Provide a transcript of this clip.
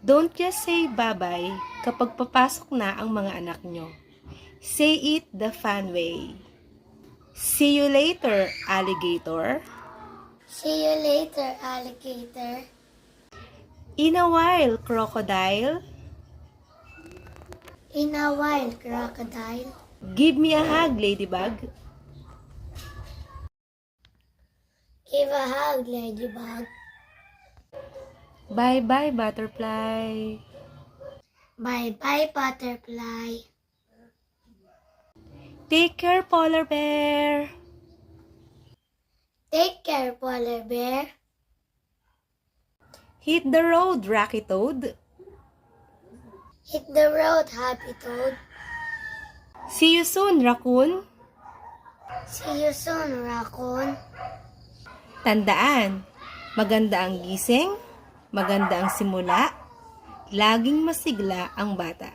Don't just say bye-bye kapag papasok na ang mga anak nyo. Say it the fun way. See you later, alligator. See you later, alligator. In a while, crocodile. In a while, crocodile. Give me a hug, ladybug. Give a hug, ladybug. Bye-bye, butterfly. Bye-bye, butterfly. Take care, polar bear. Take care, polar bear. Hit the road, Rocky Toad. Hit the road, happy toad. See you soon, raccoon. See you soon, raccoon. Tandaan, maganda ang gising, maganda ang simula, laging masigla ang bata.